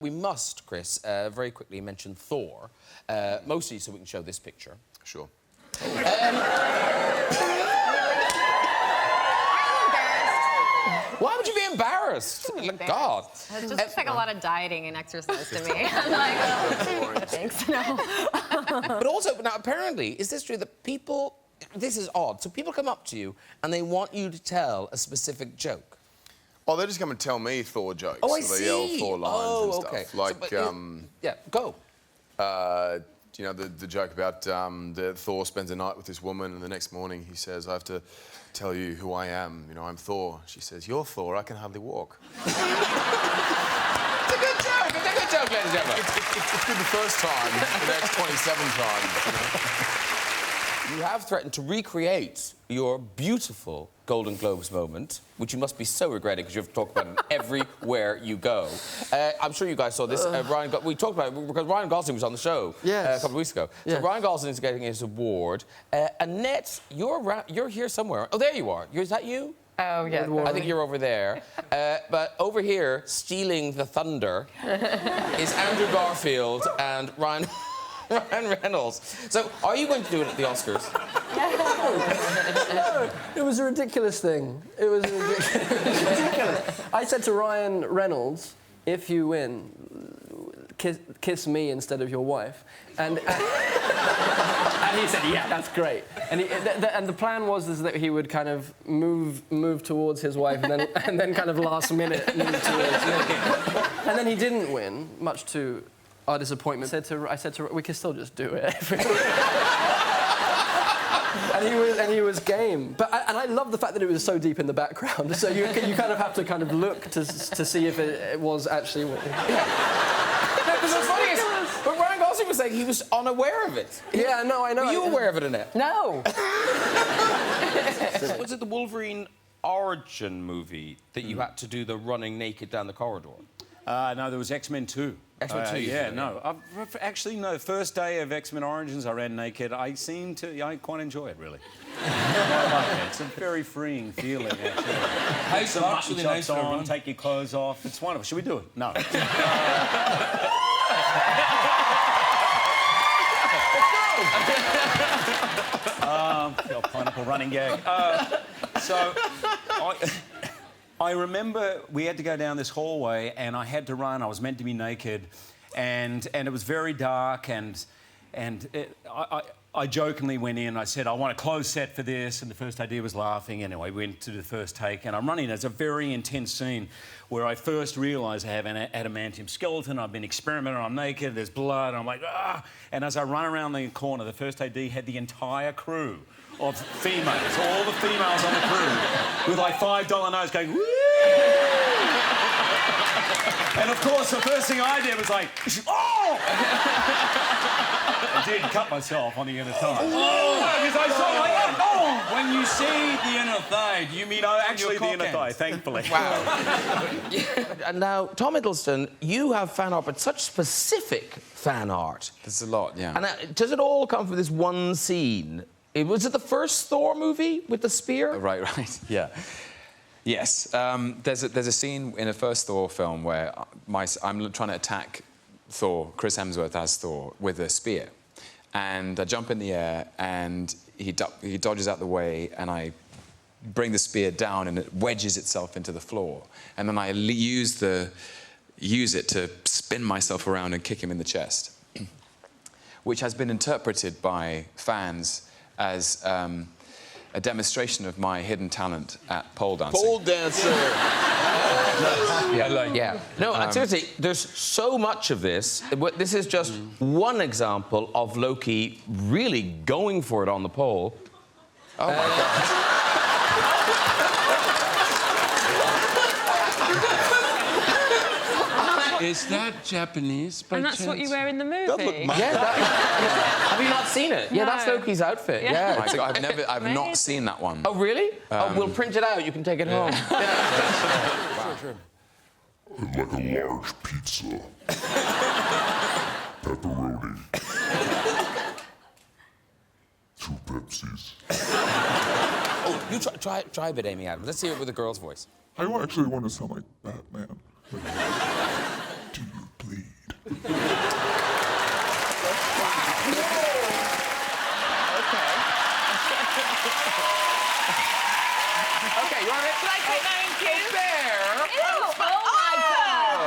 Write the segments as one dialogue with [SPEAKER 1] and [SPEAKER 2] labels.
[SPEAKER 1] We must, Chris, very quickly mention Thor, mostly so we can show this picture.
[SPEAKER 2] Sure.
[SPEAKER 1] Why would you be embarrassed? God.
[SPEAKER 3] It just looks like a lot of dieting and exercise to me. I'm like, oh, thanks, no.
[SPEAKER 1] But also, now, apparently, is this true that people... This is odd. So people come up to you and they want you to tell a specific joke.
[SPEAKER 2] Oh, they just come and tell me Thor jokes.
[SPEAKER 1] Oh, I
[SPEAKER 2] so
[SPEAKER 1] see.
[SPEAKER 2] They yell Thor lines and stuff.
[SPEAKER 1] Okay.
[SPEAKER 2] Like,
[SPEAKER 1] yeah, go.
[SPEAKER 2] you know, the joke about the Thor spends a night with this woman and the next morning he says, I have to tell you who I am. You know, I'm Thor. She says, you're Thor, I can hardly walk.
[SPEAKER 1] It's a good joke. It's a good joke, ladies and gentlemen.
[SPEAKER 2] It's good the first time, the next 27 times. You know?
[SPEAKER 1] You have threatened to recreate your beautiful Golden Globes moment, which you must be so regretting because you have to talk about it everywhere you go. I'm sure you guys saw this. We talked about it because Ryan Gosling was on the show a couple of weeks ago.
[SPEAKER 4] Yes.
[SPEAKER 1] So Ryan Gosling is getting his award. Annette, you're here somewhere. Oh, there you are. Is that you?
[SPEAKER 3] Oh, yeah.
[SPEAKER 1] I think you're over there. But over here, stealing the thunder, is Andrew Garfield and Ryan Reynolds. So, are you going to do it at the Oscars?
[SPEAKER 4] No, it was a ridiculous thing. It was ridiculous. I said to Ryan Reynolds, if you win, kiss me instead of your wife. And he said, yeah, that's great. And, and the plan was that he would kind of move towards his wife and then kind of last minute move towards me. And then he didn't win, much to our disappointment. I said to we can still just do it. and he was game. But I love the fact that it was so deep in the background. So you kind of have to kind of look to see if it was actually. What,
[SPEAKER 1] Because what's funny is, but Ryan Gosling was saying he was unaware of it.
[SPEAKER 4] Yeah, no, I know.
[SPEAKER 1] Were you aware of it, Annette?
[SPEAKER 4] No.
[SPEAKER 5] Was it the Wolverine origin movie that you had to do the running naked down the corridor?
[SPEAKER 6] No, there was X-Men 2.
[SPEAKER 1] X-Men 2,
[SPEAKER 6] yeah, no. Actually, no. First day of X-Men Origins, I ran naked. I quite enjoy it, really. I like it. It's a very freeing feeling, actually.
[SPEAKER 5] Hey,
[SPEAKER 6] Some mutton chops on, take your clothes off. It's wonderful. Should we do it? No. Pineapple running gag. I remember we had to go down this hallway and I had to run. I was meant to be naked, and it was very dark. I jokingly went in. I said, I want a closed set for this, and the first idea was laughing. Anyway, we went to the first take, and I'm running. It's a very intense scene where I first realised I have an adamantium skeleton. I've been experimenting. I'm naked. There's blood. And I'm like, ah! And as I run around the corner, the first AD had the entire crew of females, all the females on the crew, with like $5 notes going, woo! And of course, the first thing I did was like, oh! I did cut myself on the inner thigh. Oh! Because I saw like, oh!
[SPEAKER 5] When you see the inner thigh, do you mean
[SPEAKER 6] actually the inner thigh, thankfully.
[SPEAKER 1] Wow. And now, Tom Hiddleston, you have fan art, but such specific fan art.
[SPEAKER 7] There's a lot, yeah.
[SPEAKER 1] And does it all come from this one scene? Was it the first Thor movie with the spear?
[SPEAKER 7] Right, yeah. Yes, there's a scene in a first Thor film where I'm trying to attack Thor, Chris Hemsworth as Thor, with a spear. And I jump in the air, and he dodges out the way, and I bring the spear down, and it wedges itself into the floor. And then I use it to spin myself around and kick him in the chest, which has been interpreted by fans as a demonstration of my hidden talent at pole dancing.
[SPEAKER 2] Pole dancer!
[SPEAKER 1] Yeah. No, seriously, there's so much of this. This is just one example of Loki really going for it on the pole.
[SPEAKER 7] Oh, my God.
[SPEAKER 8] Is that Japanese by
[SPEAKER 3] And that's
[SPEAKER 8] chance?
[SPEAKER 3] what you wear in the movie?
[SPEAKER 2] That looked mad.
[SPEAKER 1] Have you not seen it? Yeah, that's
[SPEAKER 3] No.
[SPEAKER 1] Loki's outfit.
[SPEAKER 3] Yeah.
[SPEAKER 1] Yeah.
[SPEAKER 7] Oh my God, I've not seen that one.
[SPEAKER 1] Oh, really? We'll print it out. You can take it home.
[SPEAKER 9] I'd like a large pizza. Pepperoni. 2 Pepsis.
[SPEAKER 1] Oh, you try a bit, Amy Adams. Let's hear it with a girl's voice.
[SPEAKER 9] I actually want to sound like Batman. Do you bleed?
[SPEAKER 1] Okay, you want it?
[SPEAKER 10] Should I take that in, Kim?
[SPEAKER 1] Bear.
[SPEAKER 3] Ew, oh my God.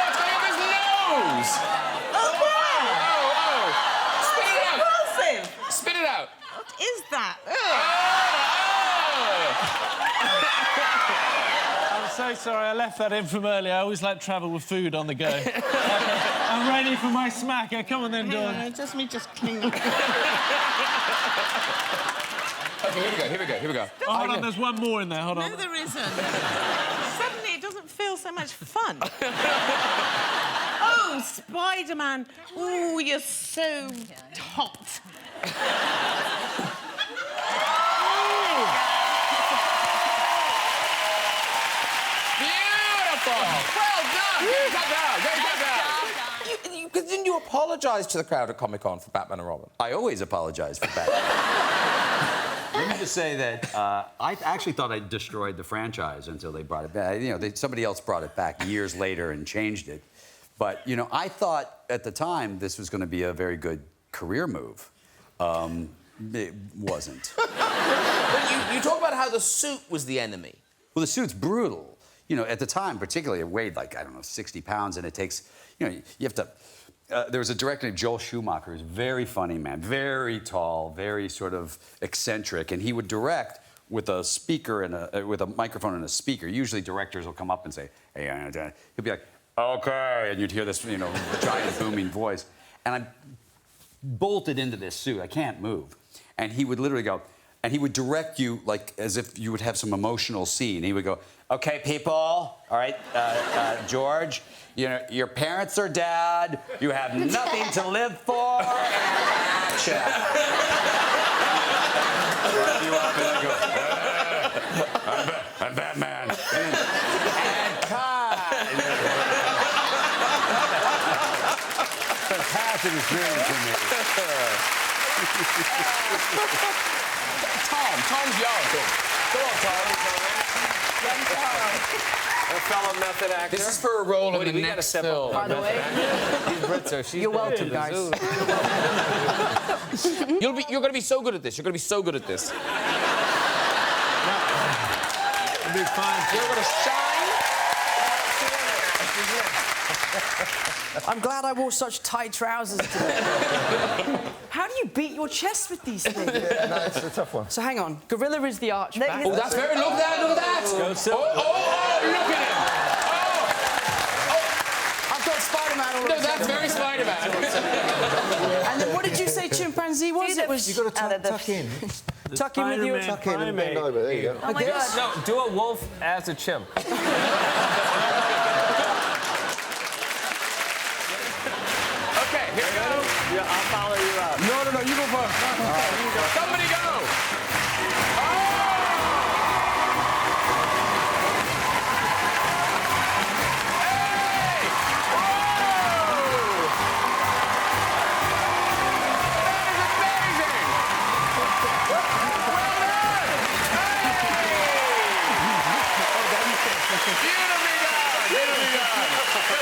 [SPEAKER 1] It's going up his nose. Spit it out.
[SPEAKER 10] Repulsive.
[SPEAKER 1] Spit it out.
[SPEAKER 10] What is that?
[SPEAKER 11] I'm so sorry, I left that in from earlier. I always like travel with food on the go. I'm ready for my smacker. Come on then, Dawn.
[SPEAKER 10] Just clean up.
[SPEAKER 1] Okay, here we go.
[SPEAKER 11] Oh, hold on, there's one more in there. Hold on.
[SPEAKER 10] No, there isn't. Suddenly it doesn't feel so much fun. Oh, Spider-Man. Oh, you're so hot.
[SPEAKER 1] Beautiful. Well done. Get that down. Didn't you apologise to the crowd at Comic-Con for Batman and Robin?
[SPEAKER 12] I always apologize for Batman. Let me just say that I actually thought I destroyed the franchise until they brought it back. You know, somebody else brought it back years later and changed it. But, you know, I thought at the time this was going to be a very good career move. It wasn't.
[SPEAKER 1] But you talk about how the suit was the enemy.
[SPEAKER 12] Well, the suit's brutal. You know, at the time, particularly, it weighed like, I don't know, 60 pounds, and it takes, you know, you have to... there was a director named Joel Schumacher, who's a very funny man, very tall, very sort of eccentric, and he would direct with a speaker and with a microphone and a speaker. Usually directors will come up and say, hey, he'll be like, okay, and you'd hear this, you know, giant booming voice. And I bolted into this suit, I can't move. And he would literally go, and he would direct you like as if you would have some emotional scene. He would go, okay, people, all right, George, you know, your parents are dead, you have nothing to live for, action. You up and I go, I'm Batman. And cut. Fantastic experience for me.
[SPEAKER 1] Tom's young. Go on, Tom.
[SPEAKER 4] A fellow method actor.
[SPEAKER 1] This is for a role in the next film.
[SPEAKER 4] By the way, you're welcome, guys.
[SPEAKER 1] You're going to be so good at this. You're going to be so good at this.
[SPEAKER 11] It'll be fine.
[SPEAKER 1] You're going to shine.
[SPEAKER 4] I'm glad I wore such tight trousers today. How do you beat your chest with these things?
[SPEAKER 13] Yeah, no, it's a tough one.
[SPEAKER 4] So hang on, Gorilla is the archback.
[SPEAKER 1] Oh, that's very... Look at that, look at that! Oh, look at him!
[SPEAKER 4] I've got Spider-Man already.
[SPEAKER 1] No, that's very Spider-Man.
[SPEAKER 4] And then what did you say chimpanzee was? It was...
[SPEAKER 13] You've got to tuck in.
[SPEAKER 4] Tuck in with your...
[SPEAKER 13] Tuck in and bend over. There you go.
[SPEAKER 4] Oh my God.
[SPEAKER 14] No, do a wolf as a chimp.
[SPEAKER 1] Okay, here we go.
[SPEAKER 14] Yeah, I'll follow you out.
[SPEAKER 1] No, you go first. Somebody go! Beautifully done!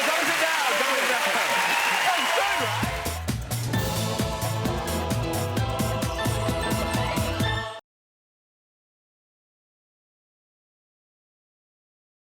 [SPEAKER 1] Come sit down! Come sit down! That's good, right?